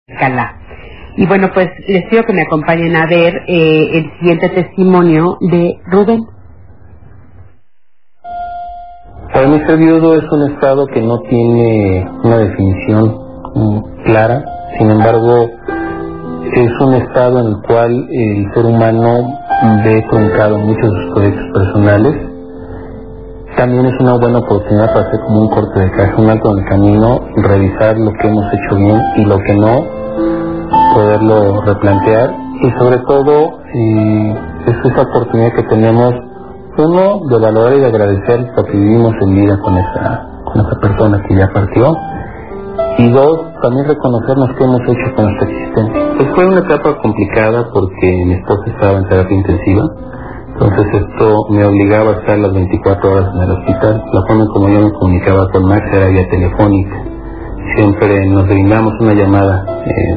Alcalá. Y bueno, pues les pido que me acompañen a ver el siguiente testimonio de Rubén. Para mí ser viudo es un estado que no tiene una definición clara, sin embargo es un estado en el cual el ser humano ve truncado muchos de sus proyectos personales. También es una buena oportunidad para hacer como un corte de caja, un alto en el camino, revisar lo que hemos hecho bien y lo que no, poderlo replantear, y sobre todo es esa oportunidad que tenemos, uno, de valorar y de agradecer lo que vivimos en vida con esa persona que ya partió, y dos, también reconocernos qué hemos hecho con nuestra existencia. Pues fue una etapa complicada porque mi esposa estaba en terapia intensiva, entonces esto me obligaba a estar las 24 horas en el hospital. La forma como yo me comunicaba con Max era vía telefónica. Siempre nos brindamos una llamada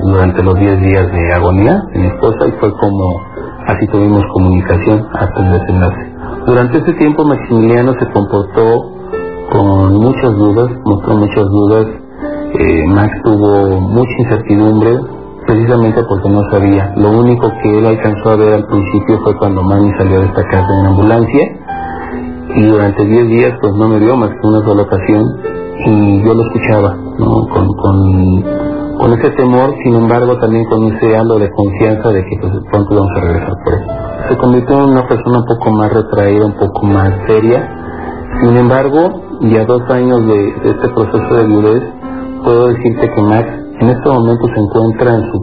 durante los 10 días de agonía de mi esposa, y fue como así tuvimos comunicación hasta el desenlace. Durante ese tiempo Maximiliano se comportó con muchas dudas, mostró muchas dudas. Max tuvo mucha incertidumbre precisamente porque no sabía. Lo único que él alcanzó a ver al principio fue cuando Manny salió de esta casa en ambulancia, y durante 10 días pues no me vio más que una sola ocasión, y yo lo escuchaba, ¿no? Con ese temor, sin embargo también con ese halo de confianza de que pues pronto íbamos a regresar por él. Se convirtió en una persona un poco más retraída, un poco más seria. Sin embargo, ya 2 años de este proceso de viudez, puedo decirte que Max en este momento se encuentra en su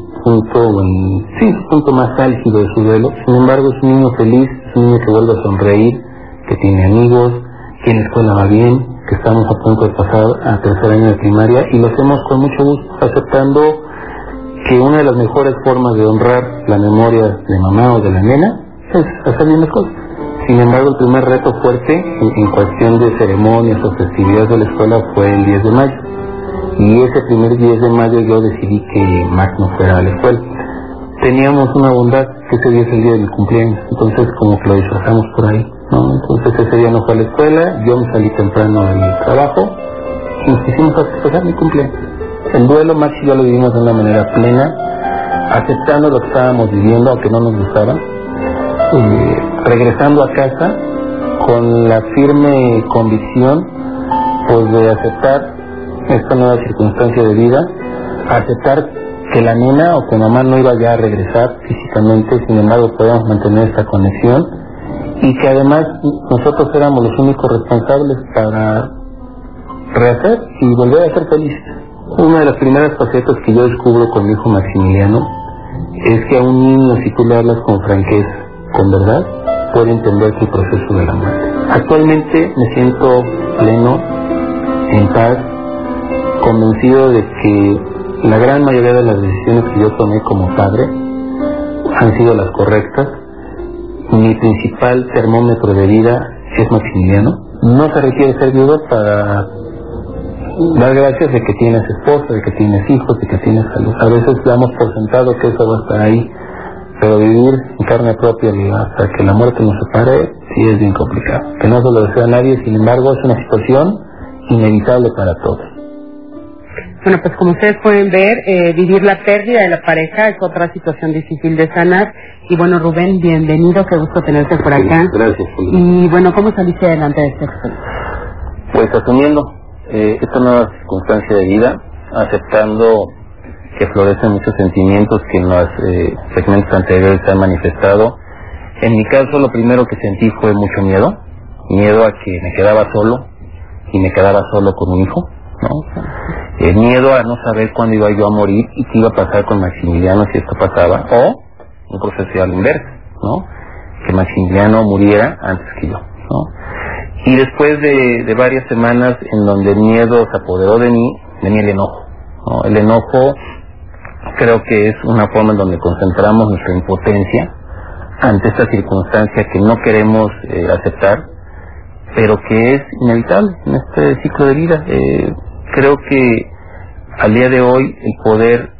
punto más álgido de su duelo. Sin embargo, es un niño feliz, es un niño que vuelve a sonreír, que tiene amigos, que en la escuela va bien, que estamos a punto de pasar a 3er año de primaria, y lo hacemos con mucho gusto, aceptando que una de las mejores formas de honrar la memoria de mamá o de la nena es hacer bien las cosas. Sin embargo, el primer reto fuerte en cuestión de ceremonias o festividades de la escuela fue el 10 de mayo. Y ese primer 10 de mayo yo decidí que Max no fuera a la escuela. Teníamos una bondad, que ese día es el día de mi cumpleaños, entonces como que lo disfrazamos por ahí, ¿no? Entonces ese día no fue a la escuela, yo me salí temprano del trabajo y nos quisimos festejar mi cumpleaños. El duelo Max y yo lo vivimos de una manera plena, aceptando lo que estábamos viviendo, aunque no nos gustaba, regresando a casa con la firme convicción pues de aceptar esta nueva circunstancia de vida, aceptar que la nena o que mamá no iba ya a regresar físicamente, sin embargo podíamos mantener esta conexión, y que además nosotros éramos los únicos responsables para rehacer y volver a ser felices. Una de las primeras facetas que yo descubro con mi hijo Maximiliano es que a un niño, si tú le hablas con franqueza, con verdad, puede entender el proceso de la muerte. Actualmente me siento pleno, en paz, convencido de que la gran mayoría de las decisiones que yo tomé como padre han sido las correctas. Mi principal termómetro de vida es Maximiliano. No se requiere ser viudo para dar gracias de que tienes esposa, de que tienes hijos, de que tienes salud. A veces damos por sentado que eso va a estar ahí, pero vivir en carne propia hasta que la muerte nos separe sí es bien complicado. Que no se lo desea a nadie, sin embargo es una situación inevitable para todos. Bueno, pues como ustedes pueden ver, vivir la pérdida de la pareja es otra situación difícil de sanar. Y bueno, Rubén, bienvenido, qué gusto tenerte por acá. Gracias, Julio. Y bueno, ¿cómo saliste adelante de este experiencia? Pues asumiendo esta nueva circunstancia de vida, aceptando que florecen muchos sentimientos que en los segmentos anteriores se han manifestado. En mi caso, lo primero que sentí fue mucho miedo a que me quedaba solo, y me quedaba solo con un hijo, ¿no? Miedo a no saber cuándo iba yo a morir y qué iba a pasar con Maximiliano si esto pasaba, o un proceso al inverso, ¿no? Que Maximiliano muriera antes que yo, ¿no? Y después de varias semanas en donde el miedo se apoderó de mí, venía el enojo, ¿no? El enojo creo que es una forma en donde concentramos nuestra impotencia ante esta circunstancia que no queremos aceptar, pero que es inevitable en este ciclo de vida. Creo que al día de hoy el poder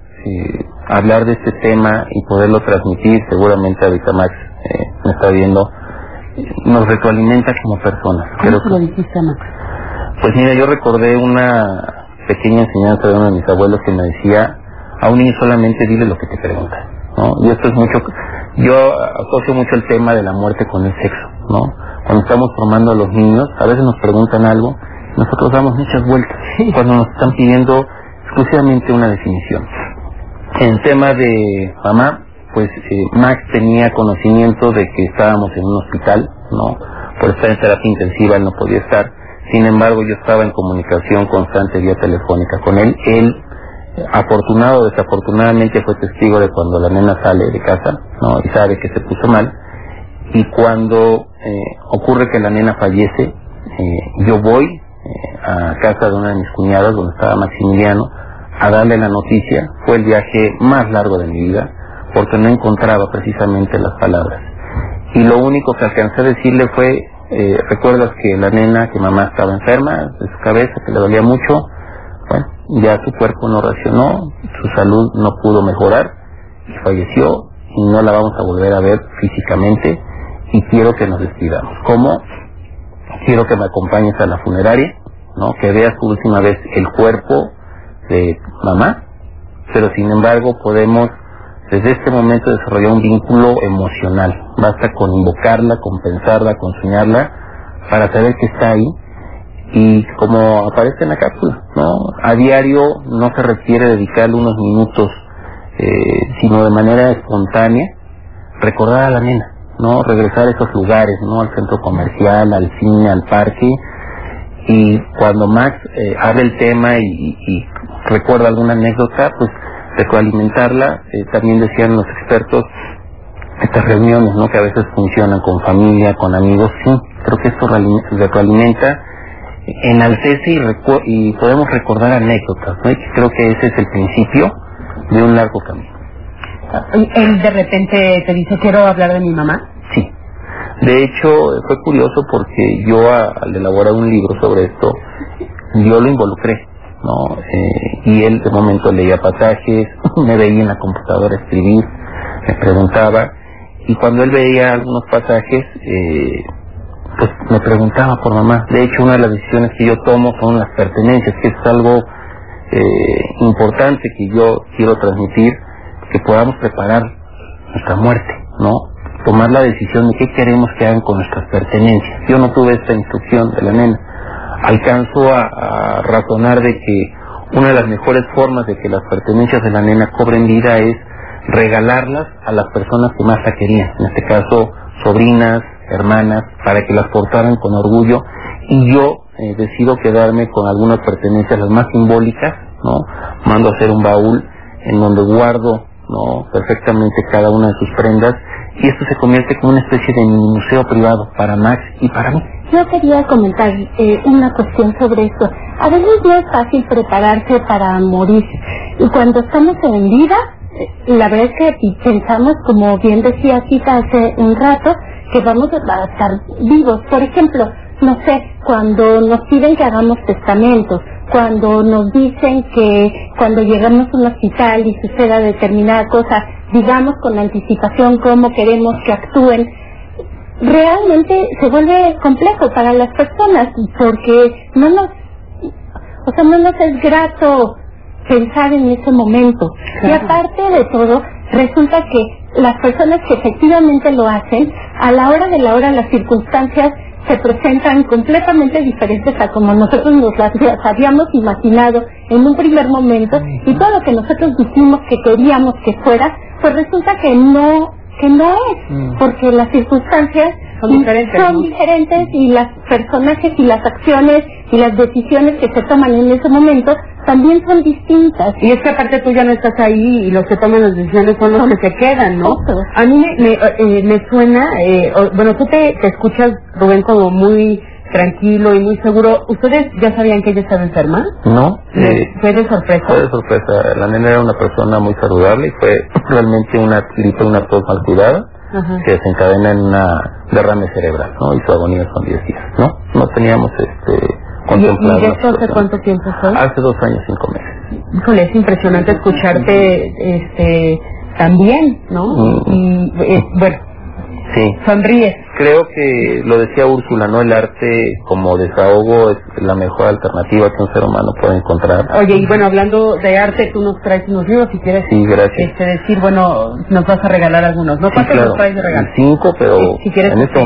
hablar de este tema y poderlo transmitir, seguramente ahorita Max me está viendo, nos retroalimenta como personas. ¿Cómo se lo dijiste, Max? Pues mira, yo recordé una pequeña enseñanza de uno de mis abuelos que me decía: A un niño solamente dile lo que te pregunta, ¿no? Y esto es mucho, yo asocio mucho el tema de la muerte con el sexo, ¿no? Cuando estamos formando a los niños, a veces nos preguntan algo, nosotros damos muchas vueltas cuando nos están pidiendo exclusivamente una definición. En tema de mamá, pues Max tenía conocimiento de que estábamos en un hospital, ¿no? Por estar en terapia intensiva él no podía estar. Sin embargo, yo estaba en comunicación constante vía telefónica con él. Él, afortunado o desafortunadamente, fue testigo de cuando la nena sale de casa, ¿no? Y sabe que se puso mal. Y cuando ocurre que la nena fallece, yo voy a casa de una de mis cuñadas, donde estaba Maximiliano, a darle la noticia. Fue el viaje más largo de mi vida, porque no encontraba precisamente las palabras. Y lo único que alcancé a decirle fue, recuerdas que la nena, que mamá estaba enferma de su cabeza, que le dolía mucho. Bueno, ya su cuerpo no reaccionó, su salud no pudo mejorar y falleció, y no la vamos a volver a ver físicamente, y quiero que nos despidamos. ¿Cómo? Quiero que me acompañes a la funeraria, ¿no? Que veas por última vez el cuerpo de mamá, pero sin embargo podemos desde este momento desarrollar un vínculo emocional. Basta con invocarla, con pensarla, con soñarla, para saber que está ahí. Y como aparece en la cápsula, ¿no? A diario no se requiere dedicarle unos minutos, sino de manera espontánea, recordar a la nena, ¿no? Regresar a esos lugares, ¿no? Al centro comercial, al cine, al parque. Y cuando Max abre el tema y recuerda alguna anécdota, pues retroalimentarla. También decían los expertos, estas reuniones, ¿no? Que a veces funcionan con familia, con amigos, sí, creo que esto retroalimenta, enaltece y podemos recordar anécdotas, ¿no? Y creo que ese es el principio de un largo camino. ¿Él de repente te dice, quiero hablar de mi mamá? Sí. De hecho, fue curioso porque yo al elaborar un libro sobre esto, yo lo involucré, ¿no? Y él de momento leía pasajes, me veía en la computadora escribir, me preguntaba, y cuando él veía algunos pasajes, pues me preguntaba por mamá. De hecho, una de las decisiones que yo tomo son las pertenencias, que es algo importante que yo quiero transmitir, que podamos preparar nuestra muerte, ¿no? Tomar la decisión de qué queremos que hagan con nuestras pertenencias. Yo no tuve esta instrucción de la nena. Alcanzo a razonar de que una de las mejores formas de que las pertenencias de la nena cobren vida es regalarlas a las personas que más la querían, en este caso sobrinas, hermanas, para que las portaran con orgullo, y yo decido quedarme con algunas pertenencias, las más simbólicas, ¿no? Mando a hacer un baúl en donde guardo, ¿no? Perfectamente cada una de sus prendas, y esto se convierte como una especie de museo privado para Max y para mí. Yo quería comentar una cuestión sobre esto. A veces no es fácil prepararse para morir, y cuando estamos en vida, la verdad es que pensamos, como bien decía Cita hace un rato, que vamos a estar vivos. Por ejemplo, no sé, cuando nos piden que hagamos testamentos, cuando nos dicen que cuando llegamos a un hospital y suceda determinada cosa, digamos con anticipación cómo queremos que actúen, realmente se vuelve complejo para las personas, porque no nos es grato pensar en ese momento. Claro. Y aparte de todo, resulta que las personas que efectivamente lo hacen, a la hora de la hora las circunstancias se presentan completamente diferentes a como nosotros nos las habíamos imaginado en un primer momento, y todo lo que nosotros dijimos que queríamos que fuera, pues resulta que no es, porque las circunstancias son diferentes y los personajes y las acciones y las decisiones que se toman en ese momento también son distintas. Y es que aparte tú ya no estás ahí, y los que toman las decisiones son los que se quedan, ¿no? Otros. A mí me suena, bueno, tú te escuchas, Rubén, como muy tranquilo y muy seguro. ¿Ustedes ya sabían que ella estaba enferma? No. ¿Fue de sorpresa? Fue de sorpresa. La nena era una persona muy saludable y fue realmente una tos mal cuidada. Ajá. Que desencadena en una derrame cerebral, ¿no? Y su agonía son 10 días, ¿no? No teníamos contemplado. ¿Y esto hace cuánto tiempo fue? Hace 2 años, 5 meses. Híjole, es impresionante escucharte también, ¿no? Y bueno, sí. Sonríes. creo que lo decía Úrsula, ¿no? El arte como desahogo es la mejor alternativa que un ser humano puede encontrar. Oye, y bueno, hablando de arte, tú nos traes unos libros, si quieres. Sí, gracias. Decir, bueno, nos vas a regalar algunos, ¿no? Sí, ¿Cuántos claro, nos traes de regalo? 5, pero si quieres, en este